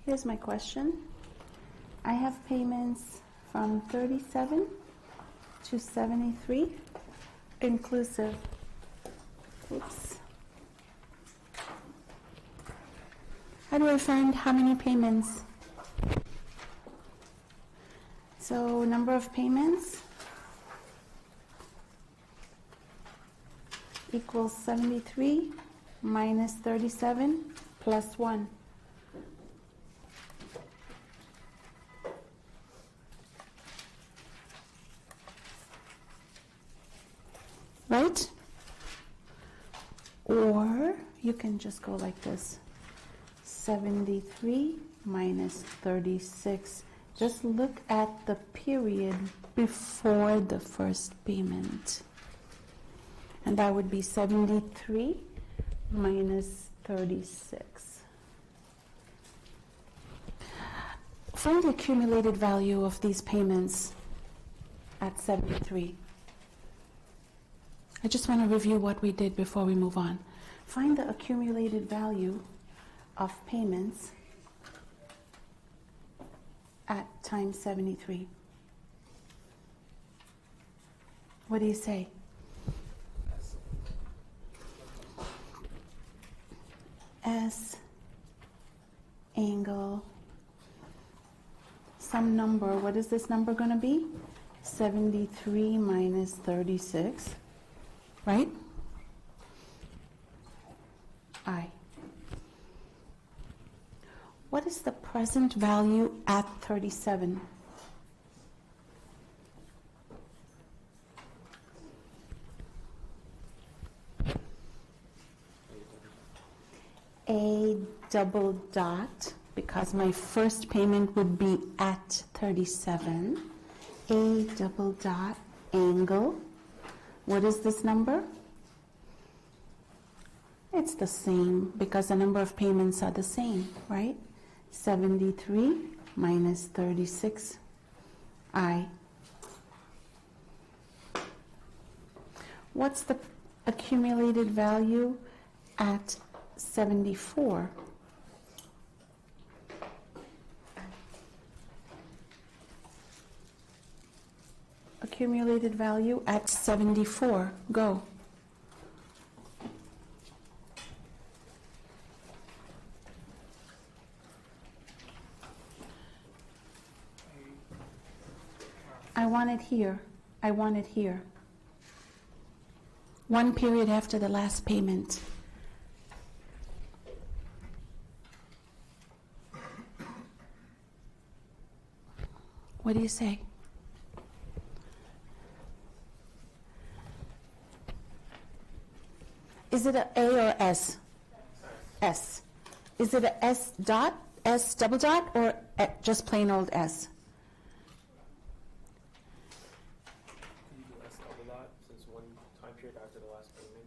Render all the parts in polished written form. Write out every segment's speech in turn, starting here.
Here's my question. I have payments from 37 to 73 inclusive. Oops. How do I find how many payments? So number of payments equals 73 minus 37 plus 1. Right? Or you can just go like this. 73 minus 36. Just look at the period before the first payment. And that would be 73 minus 36. Find the accumulated value of these payments at 73. I just want to review what we did before we move on. Find the accumulated value of payments at time 73. What do you say? S angle some number. What is this number going to be? 73 minus 36, right? I. What is the present value at 37? A double dot, because my first payment would be at 37. A double dot angle. What is this number? It's the same because the number of payments are the same, right? 73 minus 36, I. What's the accumulated value at 74? Accumulated value at 74. Go. I want it here. I want it here. One period after the last payment. What do you say? Is it a or S? S. Is it a S dot, S double dot, or just plain old S?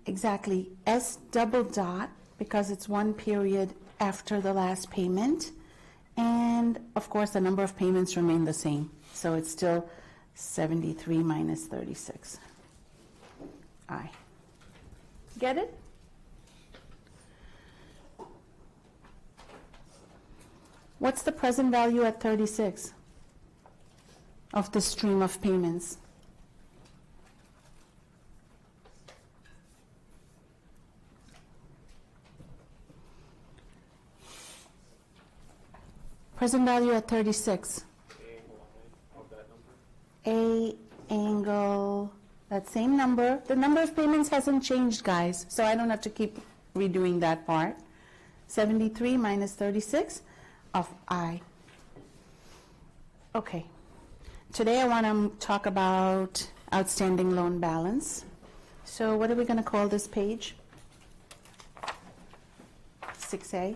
Exactly. S double dot, because it's one period after the last payment. And, of course, the number of payments remain the same. So it's still 73 minus 36. I. Get it? What's the present value at 36 of the stream of payments? Present value at 36. A angle, that same number. The number of payments hasn't changed, guys, so I don't have to keep redoing that part. 73 minus 36 of I. Okay. Today I want to talk about outstanding loan balance. So what are we going to call this page? 6A.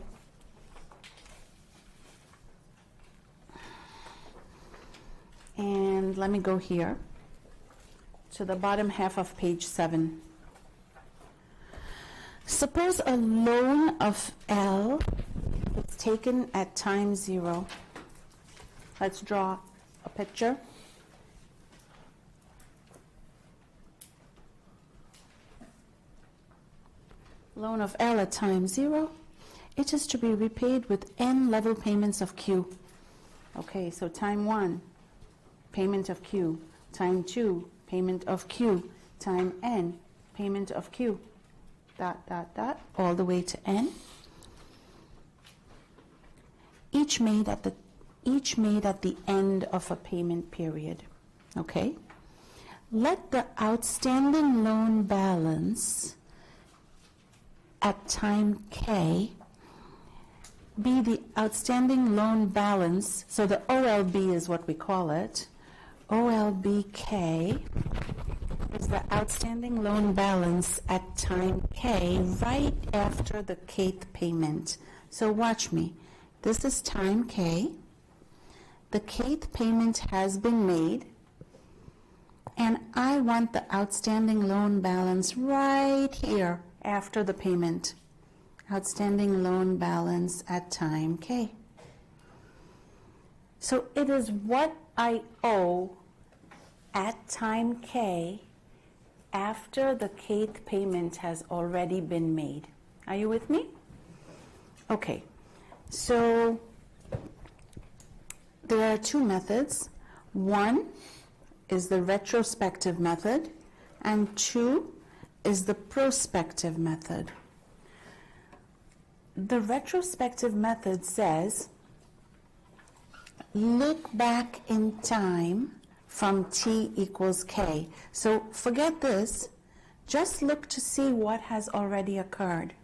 And let me go here to the bottom half of page 7. Suppose a loan of L is taken at time 0. Let's draw a picture. Loan of L at time 0 It is to be repaid with n level payments of Q. Okay, so time 1, payment of Q. Time 2, payment of Q. Time n, payment of Q. Dot, dot, dot, all the way to n. Each made at the end of a payment period. Okay? Let the outstanding loan balance at time K be the outstanding loan balance, so the OLB is what we call it. OLBK is the outstanding loan balance at time K right after the kth payment. So watch me. This is time K. The kth payment has been made, and I want the outstanding loan balance right here after the payment. Outstanding loan balance at time K. So it is what I owe at time K after the kth payment has already been made. Are you with me? Okay, so there are two methods. One is the retrospective method, and two is the prospective method. The retrospective method says, look back in time from t equals k. So forget this. Just look to see what has already occurred.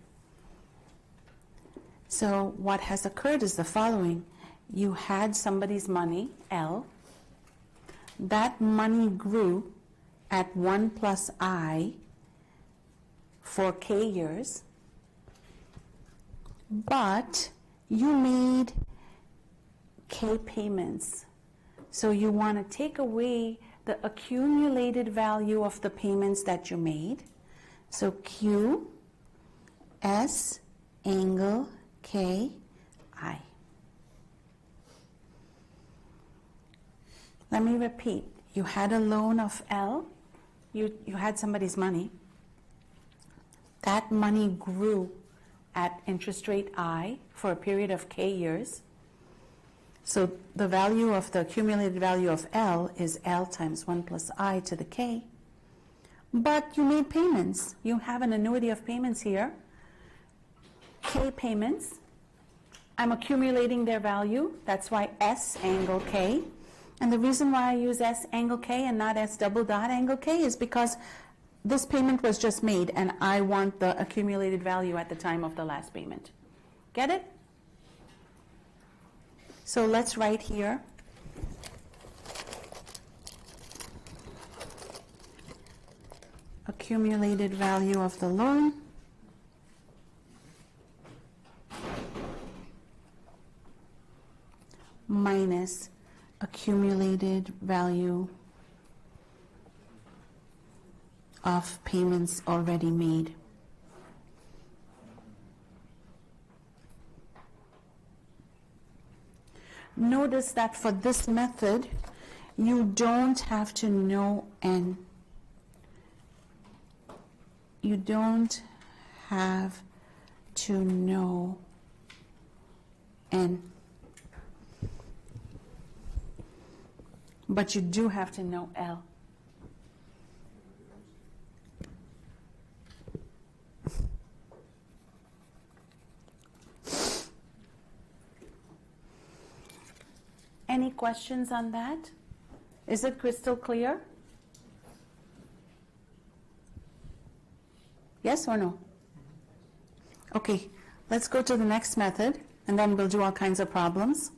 So what has occurred is the following. You had somebody's money, L. That money grew at 1 plus I for k years. But you made k payments. So you want to take away the accumulated value of the payments that you made. So Q, S, angle, K, I. Let me repeat. You had a loan of L. You had somebody's money. That money grew at interest rate I for a period of k years. So the value of the accumulated value of L is L times 1 plus I to the k. But you made payments. You have an annuity of payments here. K payments. I'm accumulating their value. That's why S angle K. And the reason why I use S angle K and not S double dot angle K is because this payment was just made and I want the accumulated value at the time of the last payment. Get it? So let's write here. Accumulated value of the loan minus accumulated value of payments already made. Notice that for this method, you don't have to know N. You don't have to know N. But you do have to know L. Any questions on that? Is it crystal clear? Yes or no? Okay, let's go to the next method, and then we'll do all kinds of problems.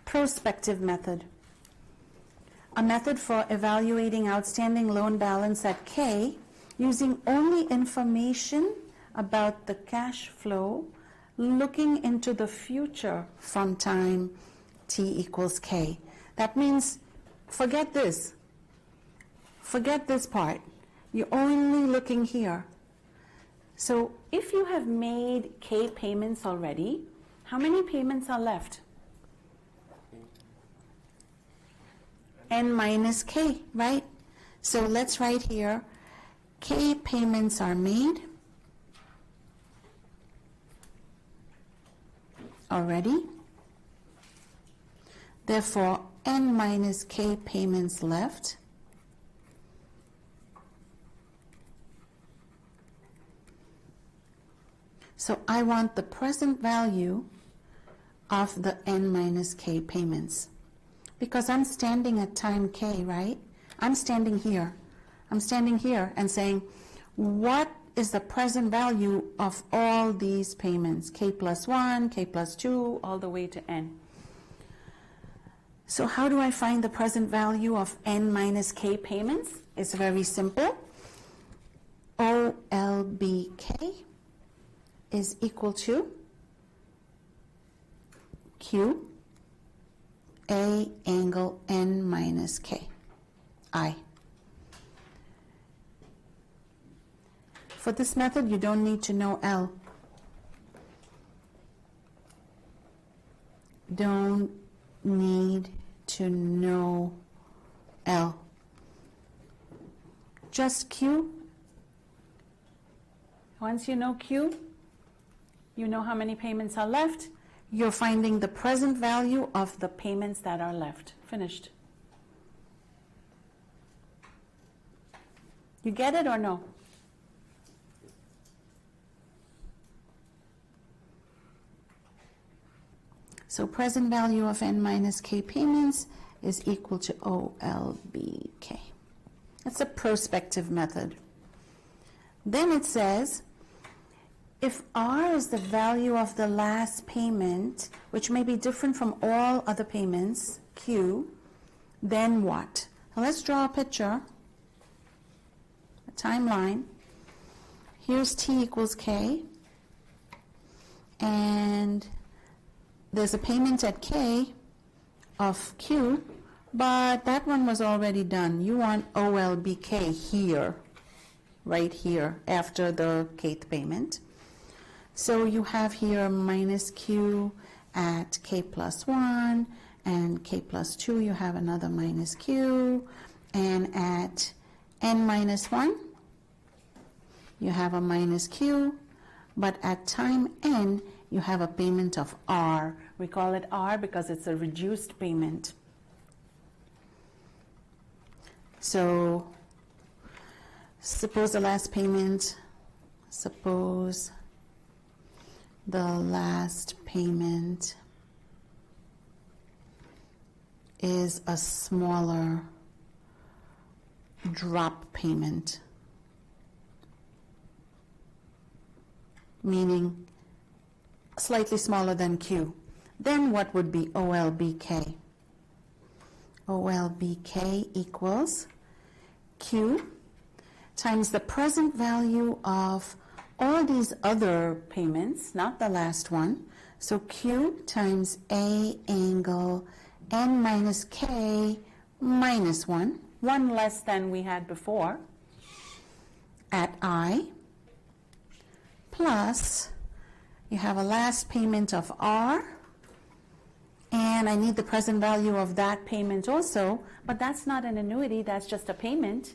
Prospective method. A method for evaluating outstanding loan balance at K using only information about the cash flow looking into the future from time t equals k. That means forget this. Forget this part. You're only looking here. So if you have made k payments already, how many payments are left? N minus k, right? So let's write here, k payments are made. already. Therefore, n minus k payments left So I want the present value of the n minus k payments. Because I'm standing at time k, right? I'm standing here. I'm standing here and saying, what is the present value of all these payments? K plus 1, k plus 2, all the way to n. So how do I find the present value of n minus k payments? It's very simple. OLBK is equal to Q A angle n minus k, I. For this method, you don't need to know L. Don't need to know L. Just Q. Once you know Q, you know how many payments are left. You're finding the present value of the payments that are left. Finished. You get it or no? So present value of n minus k payments is equal to OLBK. That's a prospective method. Then it says, if R is the value of the last payment, which may be different from all other payments, Q, then what? Now let's draw a picture, a timeline. Here's T equals K, and there's a payment at K of Q, but that one was already done. You want OLBK here, right here, after the kth payment. So you have here minus Q at K plus 1, and K plus 2 you have another minus Q, and at n minus 1 you have a minus Q, but at time n you have a payment of R. We call it R because it's a reduced payment. So suppose the last payment is a smaller drop payment, meaning slightly smaller than Q. Then what would be OLBK? OLBK equals Q times the present value of all these other payments, not the last one. So Q times A angle n minus k minus 1, one less than we had before, at I, plus you have a last payment of R, and I need the present value of that payment also, but that's not an annuity, that's just a payment.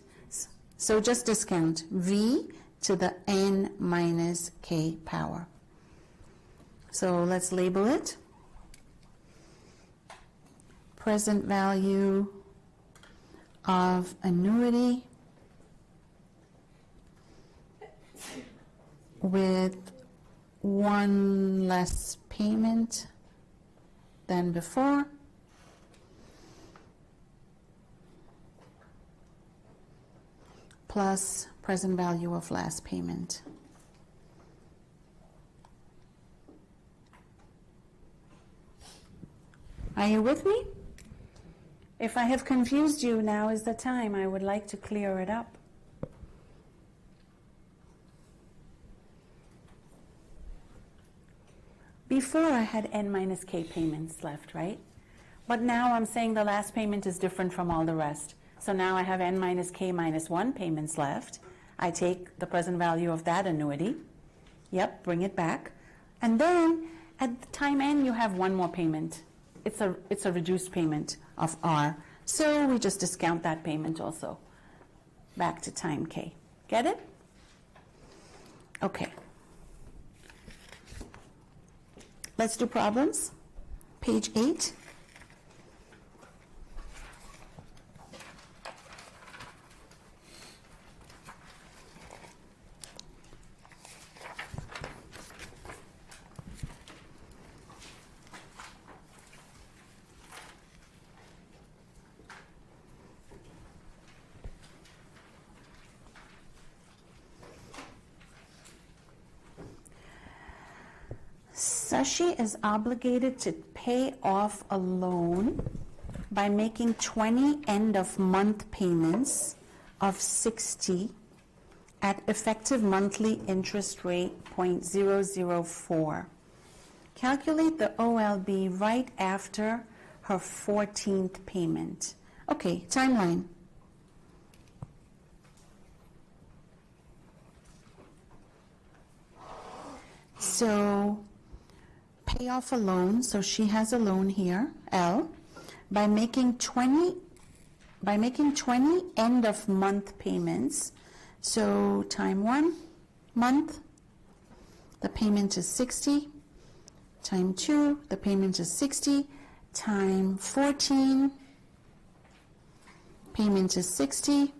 So just discount V to the n minus k power. So let's label it. Present value of annuity with one less payment than before, plus present value of last payment. Are you with me? If I have confused you, now is the time. I would like to clear it up. Before I had n minus k payments left, right? But now I'm saying the last payment is different from all the rest. So now I have n minus k minus 1 payments left. I take the present value of that annuity. Yep, bring it back. And then at the time n, you have one more payment. It's a reduced payment of R. So we just discount that payment also back to time k. Get it? Okay. Let's do problems. Page 8. Sashi is obligated to pay off a loan by making 20 end-of-month payments of 60 at effective monthly interest rate 0.004. Calculate the OLB right after her 14th payment. Okay, timeline. So pay off a loan, so she has a loan here, L, by making 20 end of month payments. So time 1 month, the payment is 60. Time 2, the payment is 60. Time 14, payment is 60.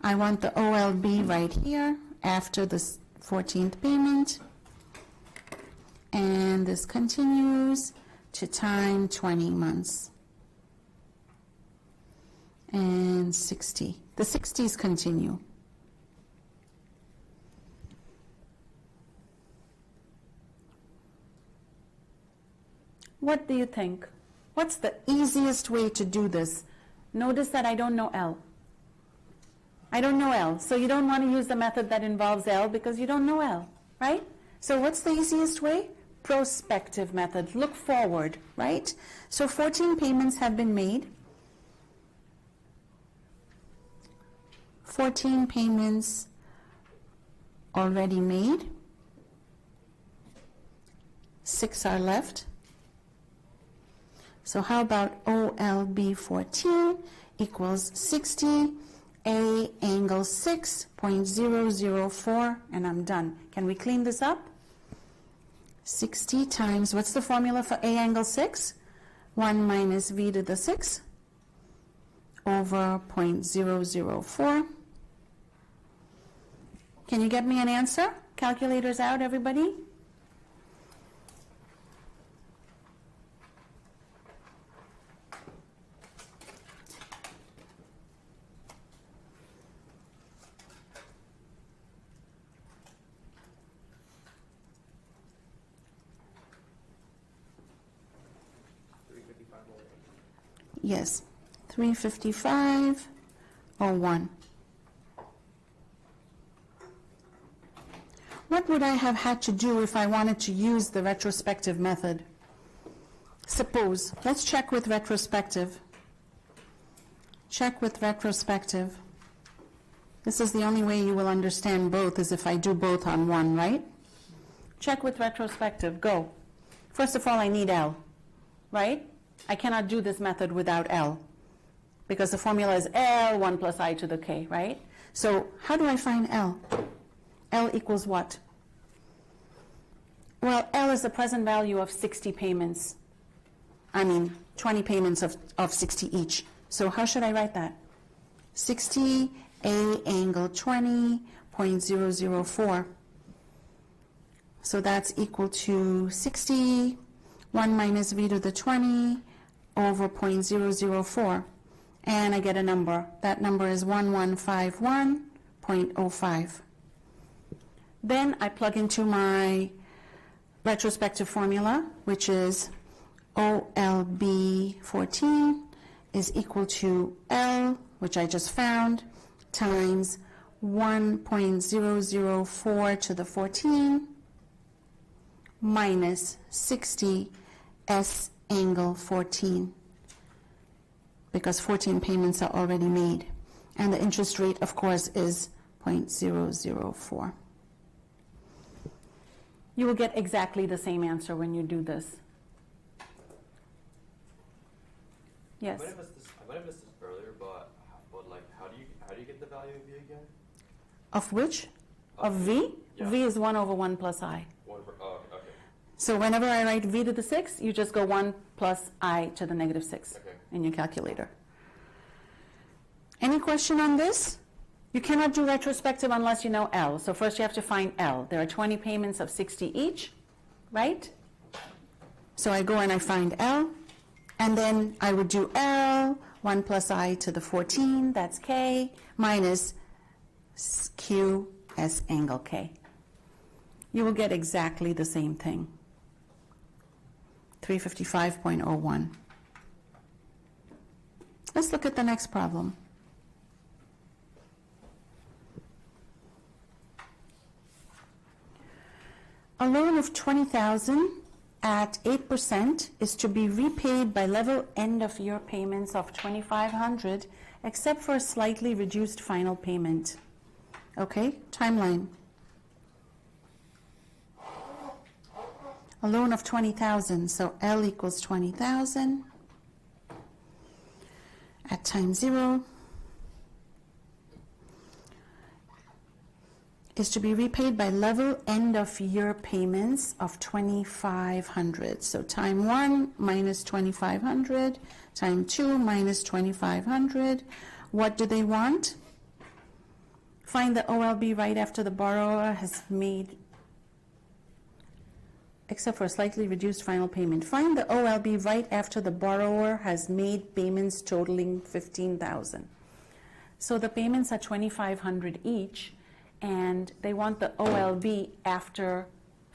I want the OLB right here after the 14th payment. And this continues to time 20 months. And 60. The 60s continue. What do you think? What's the easiest way to do this? Notice that I don't know L. I don't know L. So you don't want to use the method that involves L because you don't know L, right? So what's the easiest way? Prospective method. Look forward, right? So 14 payments have been made. 14 payments already made. 6 are left. So how about OLB 14 equals 60, A angle 6.004, and I'm done. Can we clean this up? 60 times, what's the formula for A angle 6? 1 minus V to the 6 over 0.004. Can you get me an answer? Calculators out, everybody? Yes, 355.01. What would I have had to do if I wanted to use the retrospective method? Suppose, let's check with retrospective. Check with retrospective. This is the only way you will understand both, is if I do both on one, right? Check with retrospective, go. First of all, I need L, right? I cannot do this method without L, because the formula is L, 1 plus I to the K, right? So how do I find L? L equals what? Well, L is the present value of 60 payments. 20 payments of 60 each. So how should I write that? 60 A angle 20.004. So that's equal to 60, 1 minus V to the 20 over 0.004. And I get a number. That number is 1151.05. Then I plug into my retrospective formula, which is OLB 14 is equal to L, which I just found, times 1.004 to the 14 minus 60 S angle 14, because 14 payments are already made. And the interest rate, of course, is 0.004. You will get exactly the same answer when you do this. Yes? I might have missed this earlier, but like, how do you get the value of V again? Of which? Of V? Yeah. V is 1 over 1 plus I. Okay. So whenever I write v to the 6, you just go 1 plus I to the negative 6 Okay. in your calculator. Any question on this? You cannot do retrospective unless you know L. So first you have to find L. There are 20 payments of 60 each, right? So I go and I find L, and then I would do L, 1 plus I to the 14, that's K, minus Q S angle K. You will get exactly the same thing. 355.01. Let's look at the next problem. A loan of $20,000 at 8% is to be repaid by level end of year payments of $2,500, except for a slightly reduced final payment. Okay, timeline. A loan of $20,000, so L equals 20,000 at time 0 is to be repaid by level end of year payments of $2,500. So time 1 minus 2,500, time 2 minus 2,500. What do they want? Find the OLB right after the borrower has made, except for a slightly reduced final payment. Find the OLB right after the borrower has made payments totaling $15,000. So the payments are $2,500 each, and they want the OLB after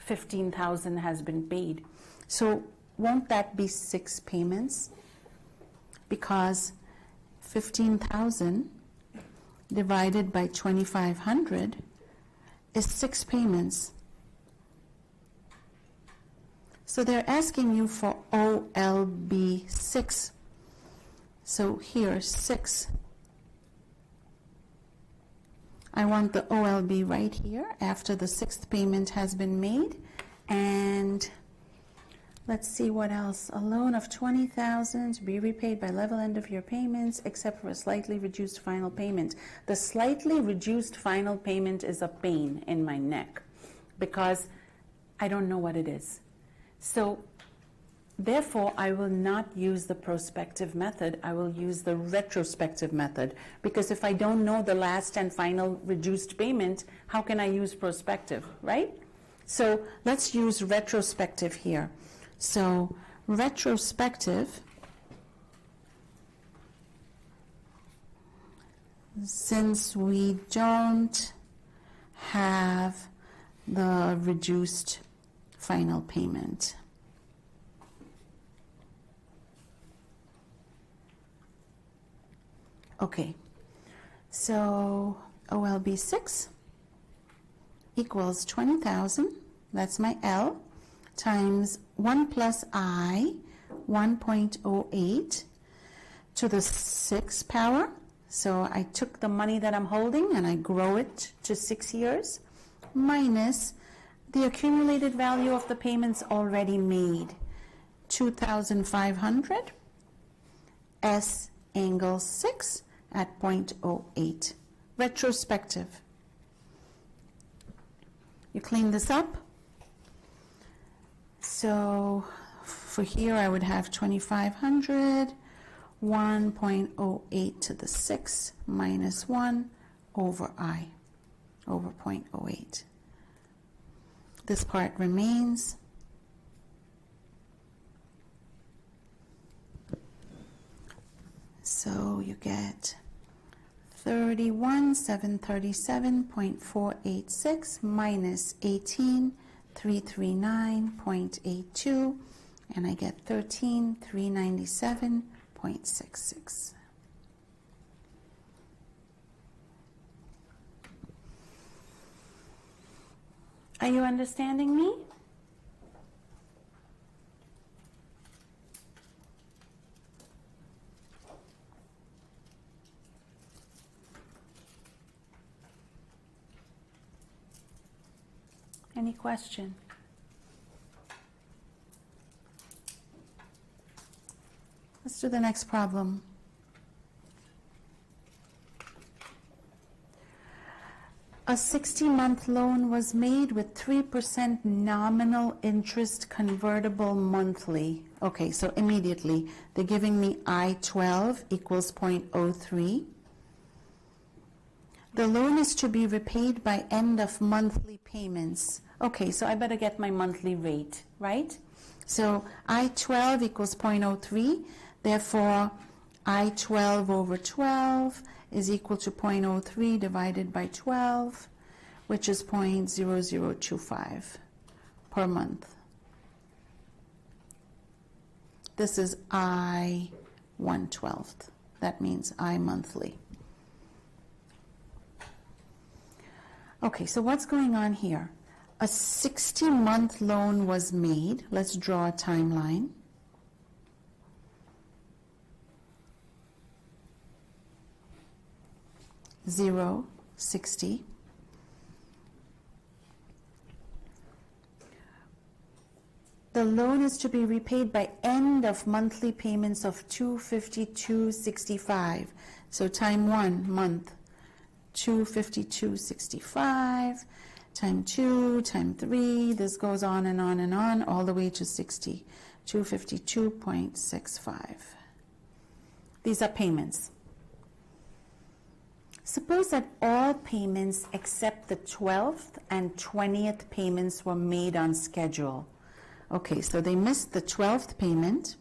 $15,000 has been paid. So won't that be 6 payments? Because 15,000 divided by 2,500 is 6 payments. So they're asking you for OLB 6. So here, 6. I want the OLB right here after the 6th payment has been made. And let's see what else. A loan of $20,000 to be repaid by level end of year payments, except for a slightly reduced final payment. The slightly reduced final payment is a pain in my neck because I don't know what it is. So therefore, I will not use the prospective method. I will use the retrospective method, because if I don't know the last and final reduced payment, how can I use prospective, right? So let's use retrospective here. So retrospective, since we don't have the reduced final payment, okay, so OLB 6 equals 20,000, that's my L, times 1 plus I, 1.08 to the 6th power. So I took the money that I'm holding and I grow it to 6 years, minus the accumulated value of the payments already made, 2,500, S angle 6 at 0.08. Retrospective. You clean this up. So for here I would have 2,500, 1.08 to the 6 minus 1 over I, over 0.08. This part remains. So you get 31,737.486 minus 18,339.82, and I get 13,397.66. Are you understanding me? Any question? Let's do the next problem. A 60-month loan was made with 3% nominal interest convertible monthly. Okay, so immediately they're giving me I-12 equals 0.03. The loan is to be repaid by end of monthly payments. Okay, so I better get my monthly rate, right? So I-12 equals 0.03. Therefore, I-12 over 12 is equal to 0.03 divided by 12, which is 0.0025 per month. This is I-1/12. That means I monthly. Okay, so what's going on here? A 60-month loan was made. Let's draw a timeline. Zero, 60. The loan is to be repaid by end of monthly payments of $252.65. So time 1 month, $252.65, time 2, time 3. This goes on and on and on, all the way to 60, $252.65. These are payments. Suppose that all payments except the 12th and 20th payments were made on schedule. Okay, so they missed the 12th payment.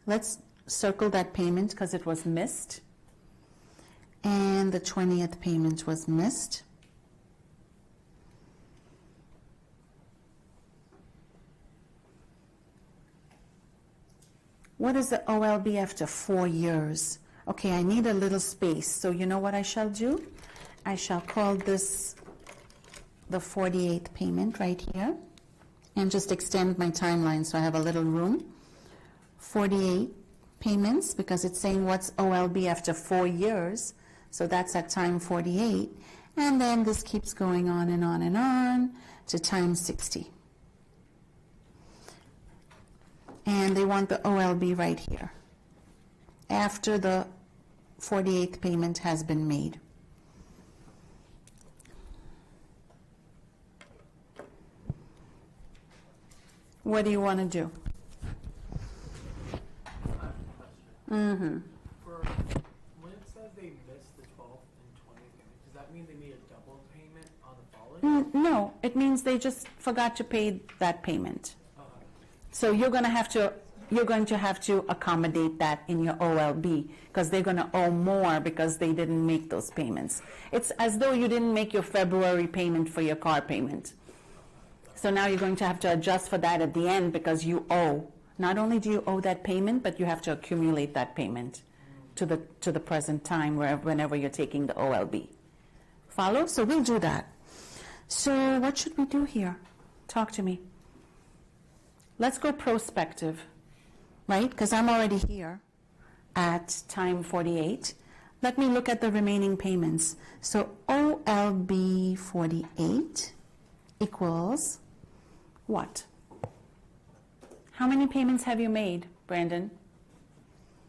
Let's circle that payment because it was missed. And the 20th payment was missed. What is the OLB after 4 years? Okay, I need a little space, so you know what I shall do? I shall call this the 48th payment right here, and just extend my timeline so I have a little room. 48 payments, because it's saying what's OLB after 4 years, so that's at time 48, and then this keeps going on and on and on to time 60. And they want the OLB right here, after the 48th payment has been made. What do you want to do? Mm-hmm. For when it says they missed the 12th and 20th payment, does that mean they made a double payment on the following? No, it means they just forgot to pay that payment. So you're going to have to accommodate that in your OLB, because they're going to owe more because they didn't make those payments. It's as though you didn't make your February payment for your car payment. So now you're going to have to adjust for that at the end, because you owe. Not only do you owe that payment, but you have to accumulate that payment to the present time whenever you're taking the OLB. Follow? So we'll do that. So what should we do here? Talk to me. Let's go prospective, right? Because I'm already here at time 48. Let me look at the remaining payments. So OLB 48 equals what? How many payments have you made, Brandon?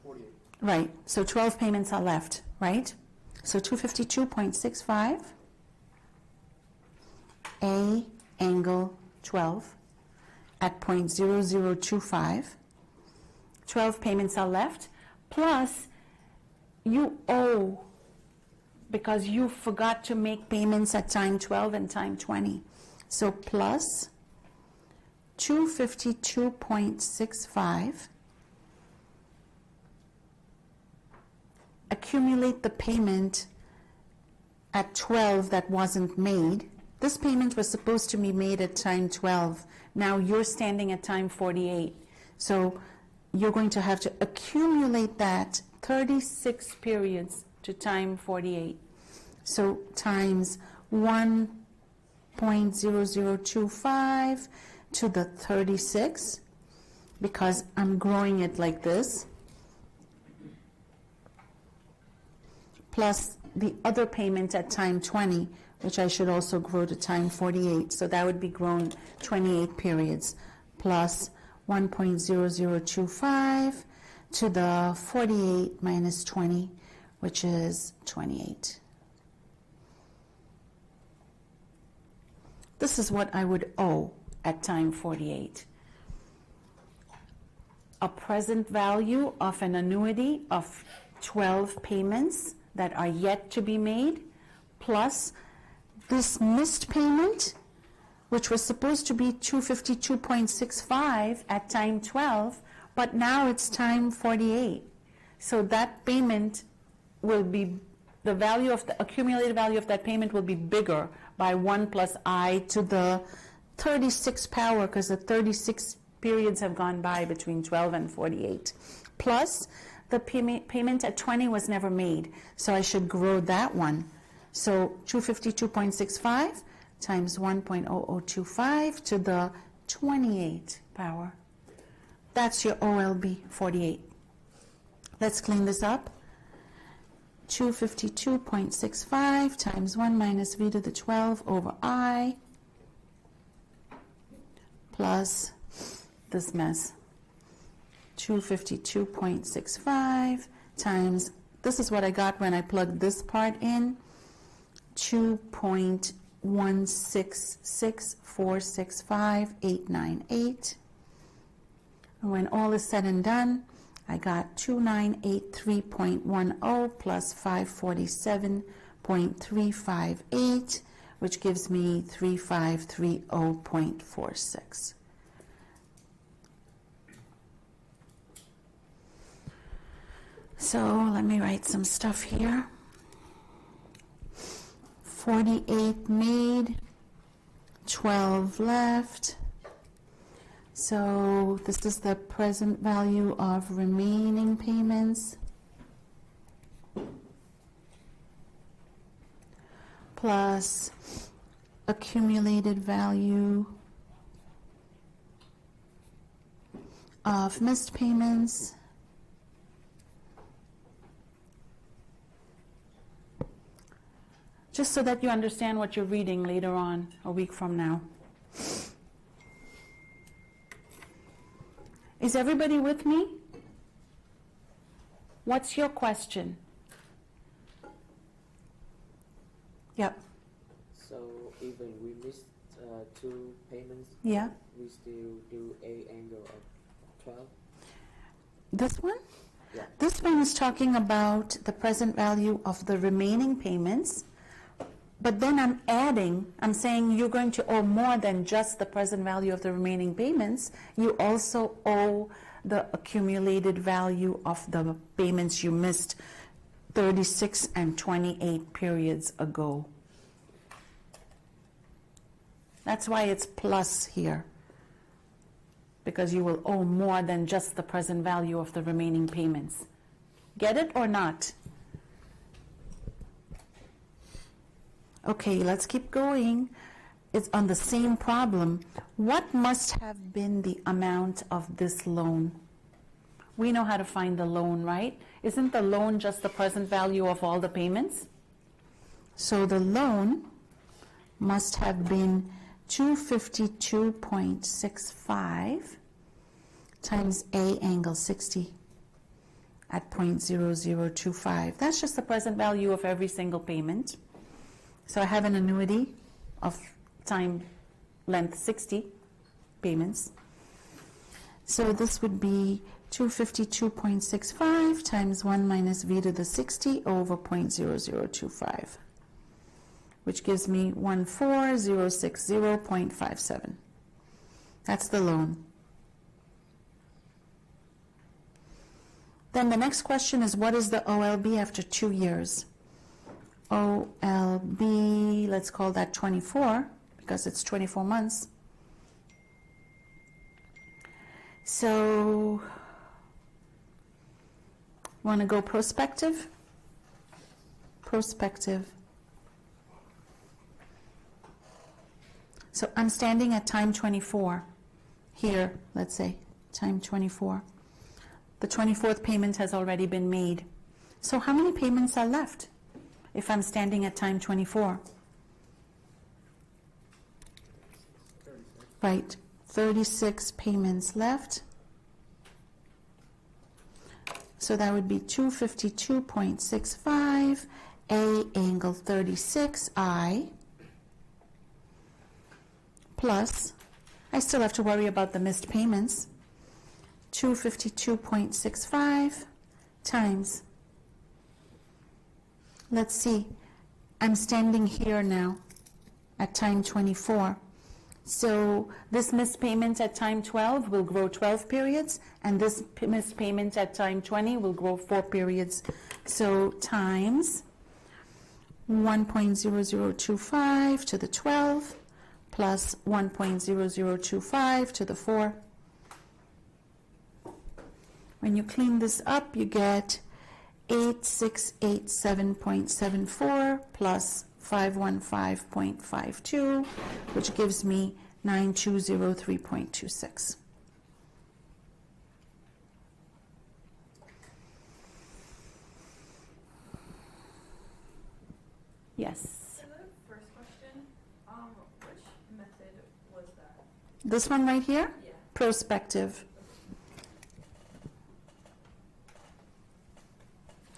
48. Right, so 12 payments are left, right? So 252.65, A angle 12 at 0.0025. 12 payments are left, plus you owe because you forgot to make payments at time 12 and time 20. So plus 252.65, accumulate the payment at 12 that wasn't made. This payment was supposed to be made at time 12. Now you're standing at time 48. So you're going to have to accumulate that 36 periods to time 48. So times 1.0025 to the 36, because I'm growing it like this, plus the other payment at time 20, which I should also grow to time 48. So that would be grown 28 periods, plus 1.0025 to the 48 minus 20, which is 28. this is what I would owe at time 48. A present value of an annuity of 12 payments that are yet to be made, plus this missed payment, which was supposed to be 252.65 at time 12, but now it's time 48. So that payment will be, the value of the accumulated value of that payment will be bigger by 1 plus I to the 36 power, because the 36 periods have gone by between 12 and 48. Plus, the payment at 20 was never made, so I should grow that one. So 252.65 times 1.0025 to the 28 power. That's your OLB 48. Let's clean this up. 252.65 times 1 minus v to the 12 over I plus this mess. 252.65 times, this is what I got when I plugged this part in, 2.166465,898. And when all is said and done, I got 2983.10 plus 547.358, which gives me 3530.46. So let me write some stuff here. 48 made, 12 left. So this is the present value of remaining payments plus accumulated value of missed payments just so that you understand what you're reading later on, a week from now. Is everybody with me? What's your question? Yep. So even we missed 2 payments, Yeah. we still do a angle of 12? This one? Yeah. This one is talking about the present value of the remaining payments, but then I'm saying you're going to owe more than just the present value of the remaining payments. You also owe the accumulated value of the payments you missed 36 and 28 periods ago. That's why it's plus here, because you will owe more than just the present value of the remaining payments. Get it or not? Okay, let's keep going. It's on the same problem. What must have been the amount of this loan? We know how to find the loan, right? Isn't the loan just the present value of all the payments? So the loan must have been 252.65 times A angle 60 at 0.0025. That's just the present value of every single payment. So I have an annuity of time length 60 payments. So this would be 252.65 times 1 minus v to the 60 over 0.0025, which gives me 14060.57. That's the loan. Then the next question is, what is the OLB after 2 years? OLB, let's call that 24, because it's 24 months. So, want to go prospective? Prospective. So I'm standing at time 24 here, let's say, time 24. The 24th payment has already been made. So how many payments are left if I'm standing at time 24? 36. Right, 36 payments left. So that would be 252.65, A angle 36, I, plus, I still have to worry about the missed payments, 252.65 times, let's see, I'm standing here now at time 24. So this missed payment at time 12 will grow 12 periods, and this missed payment at time 20 will grow 4 periods. So times 1.0025 to the 12 plus 1.0025 to the 4. When you clean this up, you get 8687.74 plus 515.52, which gives me 9203.26. Yes. So the first question, which method was that? This one right here? Yeah. Prospective.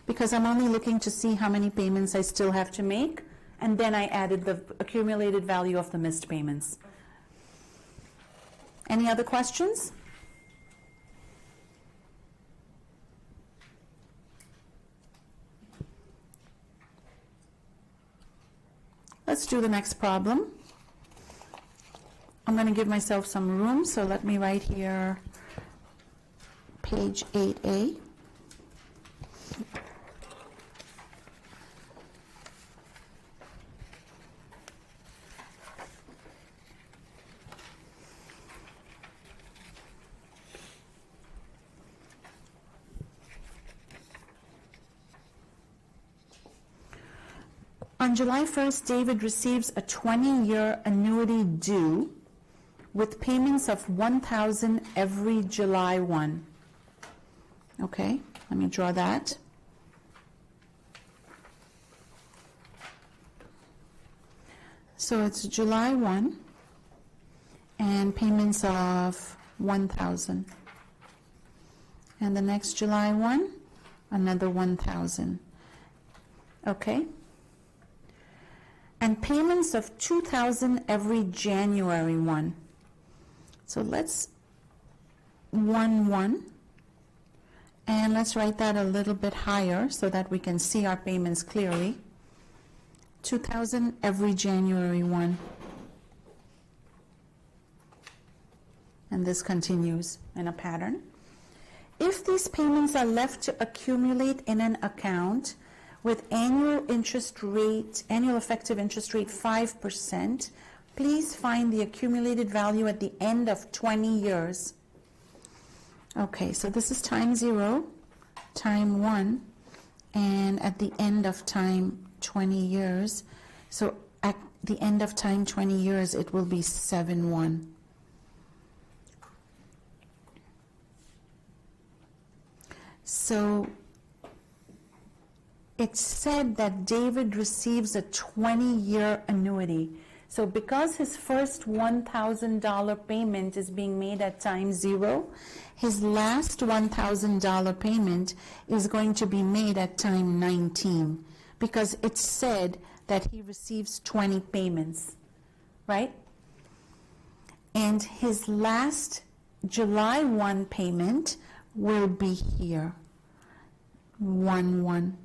Because I'm only looking to see how many payments I still have to make, and then I added the accumulated value of the missed payments. Any other questions? Let's do the next problem. I'm going to give myself some room, so let me write here page 8A. On July 1st, David receives a 20-year annuity due with payments of $1,000 every July 1. Okay, let me draw that. So it's July 1 and payments of $1,000. And the next July 1, another $1,000. Okay? And payments of $2,000 every January 1. So let's 1-1, and let's write that a little bit higher so that we can see our payments clearly. $2,000 every January 1. And this continues in a pattern. If these payments are left to accumulate in an account with annual effective interest rate 5%, please find the accumulated value at the end of 20 years. Okay, so this is time 0, time 1, and at the end of time 20 years. So at the end of time 20 years, it will be 7-1. So it said that David receives a 20-year annuity. So because his first $1,000 payment is being made at time 0, his last $1,000 payment is going to be made at time 19, because it said that he receives 20 payments, right? And his last July 1 payment will be here, 1-1.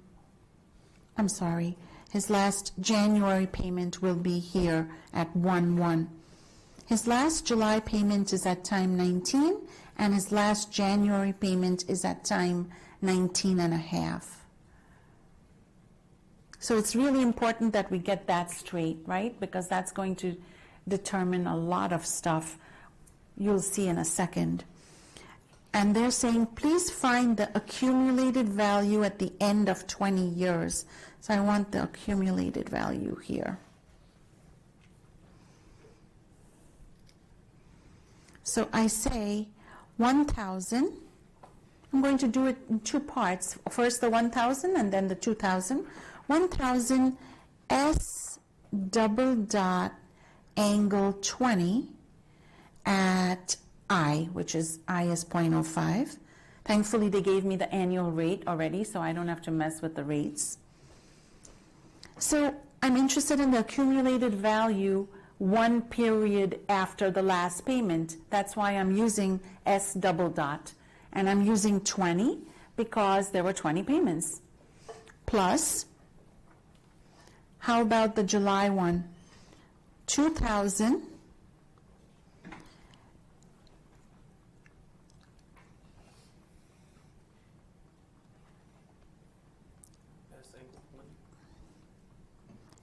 I'm sorry, his last January payment will be here at 1-1. His last July payment is at time 19, and his last January payment is at time 19.5. So it's really important that we get that straight, right? Because that's going to determine a lot of stuff you'll see in a second. And they're saying, please find the accumulated value at the end of 20 years. So I want the accumulated value here. So I say 1,000. I'm going to do it in 2 parts. First the 1,000 and then the 2,000. 1,000 S double dot angle 20 at I, which is I is 0.05. Thankfully, they gave me the annual rate already, so I don't have to mess with the rates. So I'm interested in the accumulated value one period after the last payment. That's why I'm using S double dot. And I'm using 20 because there were 20 payments. Plus, how about the July one? 2,000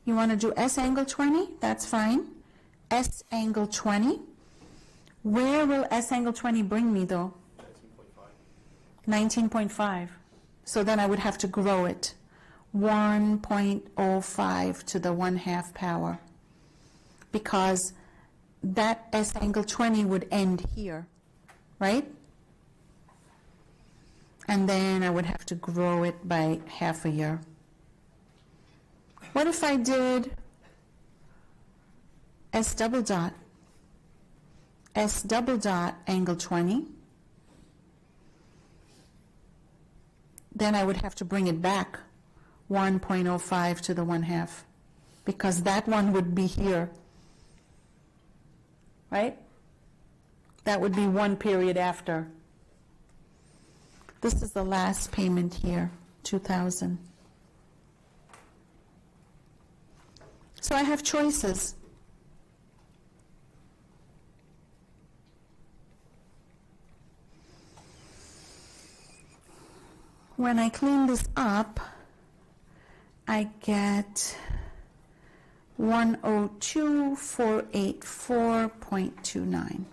You want to do S angle 20? That's fine. S angle 20. Where will S angle 20 bring me though? 19.5. 19.5. So then I would have to grow it. 1.05 to the 1/2 power. Because that S angle 20 would end here, right? And then I would have to grow it by half a year. What if I did S double dot? S double dot angle 20. Then I would have to bring it back 1.05 to the 1/2 because that one would be here, right? That would be one period after. This is the last payment here, 2,000. So I have choices. When I clean this up, I get 102,484.29.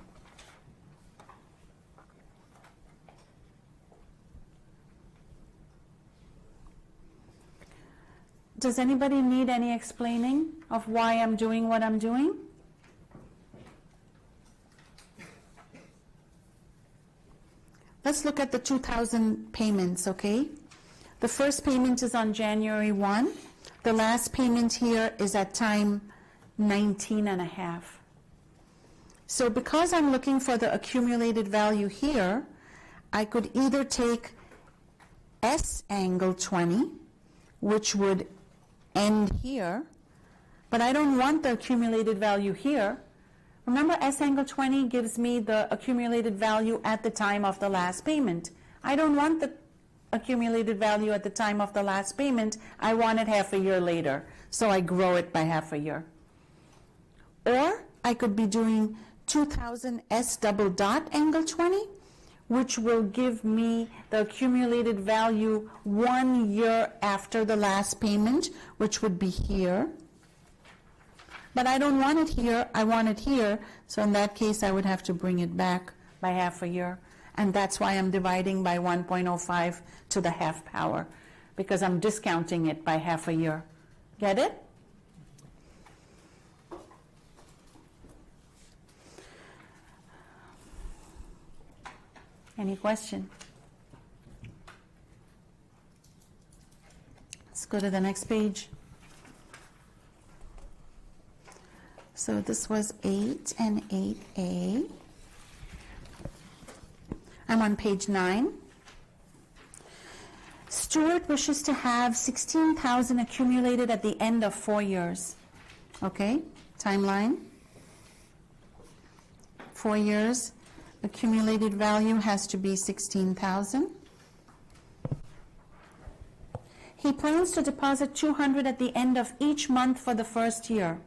Does anybody need any explaining of why I'm doing what I'm doing? Let's look at the 2,000 payments, okay? The first payment is on January 1. The last payment here is at time 19.5. So because I'm looking for the accumulated value here, I could either take S angle 20, which would end here, but I don't want the accumulated value here. Remember, S angle 20 gives me the accumulated value at the time of the last payment. I don't want the accumulated value at the time of the last payment. I want it half a year later, so I grow it by half a year. Or I could be doing 2,000 S double dot angle 20, which will give me the accumulated value 1 year after the last payment, which would be here. But I don't want it here, I want it here, so in that case I would have to bring it back by half a year. And that's why I'm dividing by 1.05 to the 1/2 power, because I'm discounting it by half a year. Get it? Any question? Let's go to the next page. So this was 8 and 8A. I'm on page 9. Stuart wishes to have 16,000 accumulated at the end of 4 years. Okay, timeline. 4 years. Accumulated value has to be 16,000. He plans to deposit 200 at the end of each month for the first year.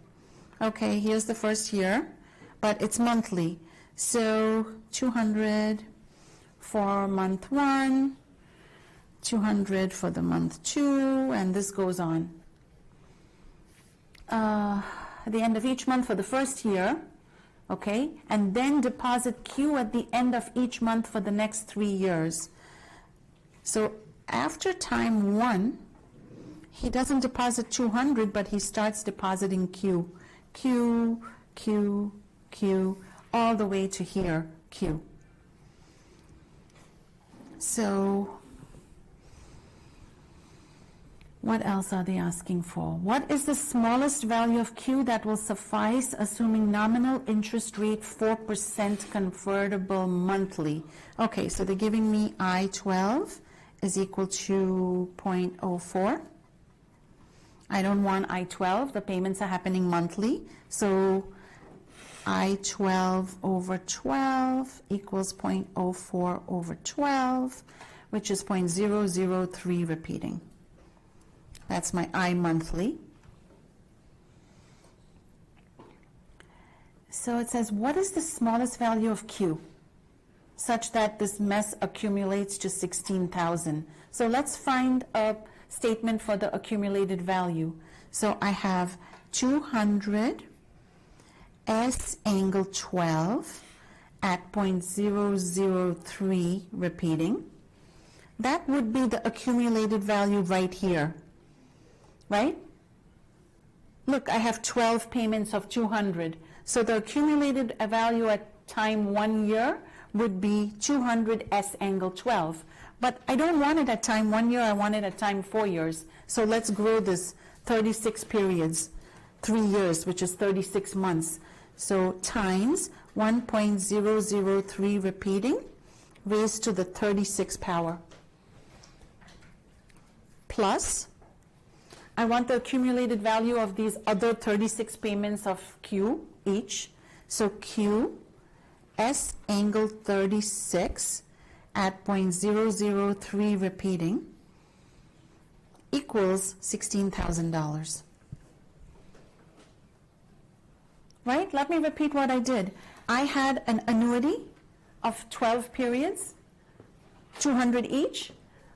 Okay, here's the first year, but it's monthly. So 200 for month 1, 200 for the month 2, and this goes on. At the end of each month for the first year, okay, and then deposit Q at the end of each month for the next 3 years. So after time 1, he doesn't deposit 200, but he starts depositing Q. Q, Q, Q, all the way to here, Q. So what else are they asking for? What is the smallest value of Q that will suffice, assuming nominal interest rate 4% convertible monthly? Okay, so they're giving me I-12 is equal to 0.04. I don't want I-12, the payments are happening monthly, so I-12 over 12 equals 0.04 over 12, which is 0.003 repeating. That's my I monthly. So it says, what is the smallest value of Q such that this mess accumulates to 16,000? So let's find a statement for the accumulated value. So I have 200 S angle 12 at 0.003 repeating. That would be the accumulated value right here, right? Look, I have 12 payments of 200. So the accumulated value at time 1 year would be 200 S angle 12. But I don't want it at time 1 year, I want it at time 4 years. So let's grow this 36 periods, 3 years, which is 36 months. So times 1.003 repeating raised to the 36 power. Plus, I want the accumulated value of these other 36 payments of Q each. So Q, S angle 36 at 0.003 repeating equals $16,000. Right? Let me repeat what I did. I had an annuity of 12 periods, 200 each,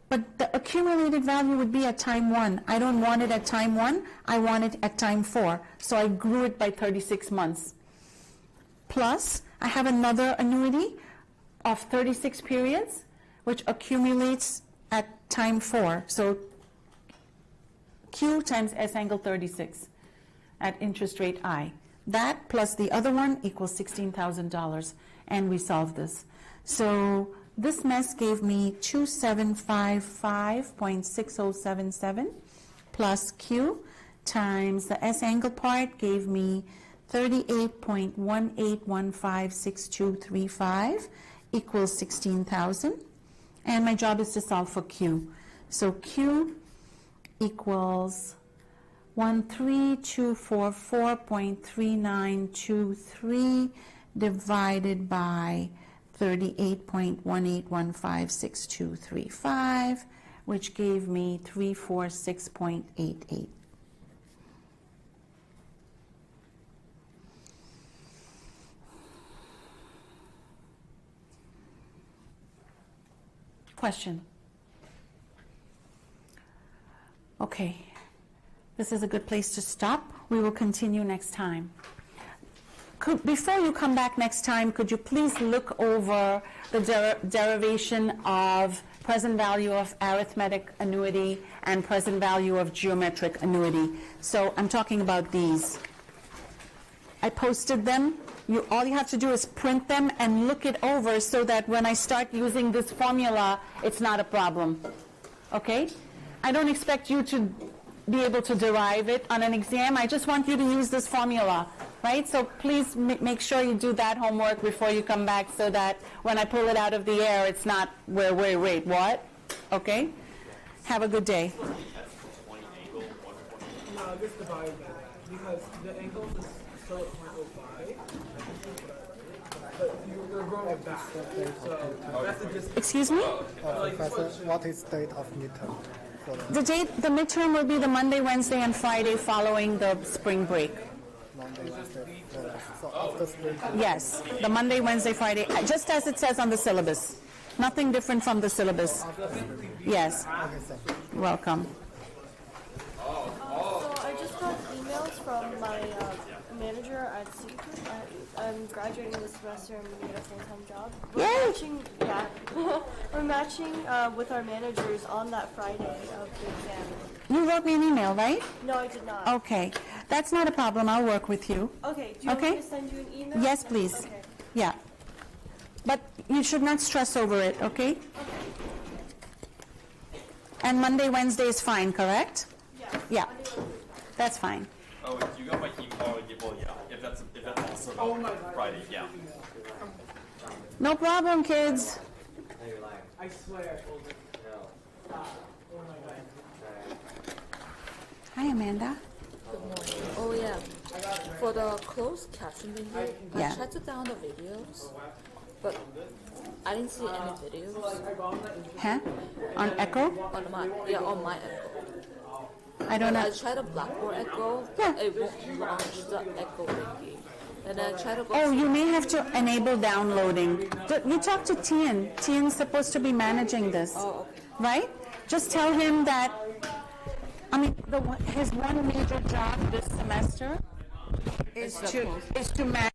but the accumulated value would be at time 1. I don't want it at time 1, I want it at time 4. So I grew it by 36 months. Plus, I have another annuity of 36 periods, which accumulates at time 4. So Q times S angle 36 at interest rate I. That plus the other one equals $16,000, and we solved this. So this mess gave me 2755.6077 plus Q times the S angle part gave me 38.18156235 equals 16,000. And my job is to solve for Q. So Q equals 13244.3923 divided by 38.18156235, which gave me 346.88. Question? Okay. This is a good place to stop. We will continue next time. Before you come back next time, could you please look over the derivation of present value of arithmetic annuity and present value of geometric annuity? So I'm talking about these. I posted them. All you have to do is print them and look it over so that when I start using this formula, it's not a problem. Okay? I don't expect you to be able to derive it on an exam. I just want you to use this formula, right? So please make sure you do that homework before you come back so that when I pull it out of the air, it's not, wait, what? Okay? Have a good day. No, just divide that, because the angle is still at 0.05, but you're growing it back, so that's the distance. Excuse me? Professor, what is date of midterm? The midterm will be the Monday, Wednesday, and Friday following the spring break. Monday, Wednesday, Friday. So after spring break. Yes, the Monday, Wednesday, Friday, just as it says on the syllabus. Nothing different from the syllabus. Yes. Okay, thank you. Welcome. So I just got emails from my manager at City. I'm graduating this semester and we get a full-time job. We're matching with our managers on that Friday of the exam. You wrote me an email, right? No, I did not. Okay. That's not a problem. I'll work with you. Okay, do you want me to send you an email? Yes, please. Okay. Yeah. But you should not stress over it, okay? And Monday, Wednesday is fine, correct? Yeah. That's fine. Oh, you got my email. Oh, yeah. If that's also about Friday, yeah. No problem, kids. No, you're lying. I swear I told you. No. Oh my god. Hi, Amanda. Hi. Good morning. Oh yeah, for the closed caption video, Yeah. I tried to download the videos, but I didn't see any videos Huh? On Echo? on my Echo. I don't I know. tried the Blackboard Echo, Yeah. it won't launch the Echo thingy. And I tried to go. Oh, you may have to enable downloading. You talk to Tien. Tien's supposed to be managing this, Oh, okay. right? Just tell him that, I mean, his one major job this semester is to manage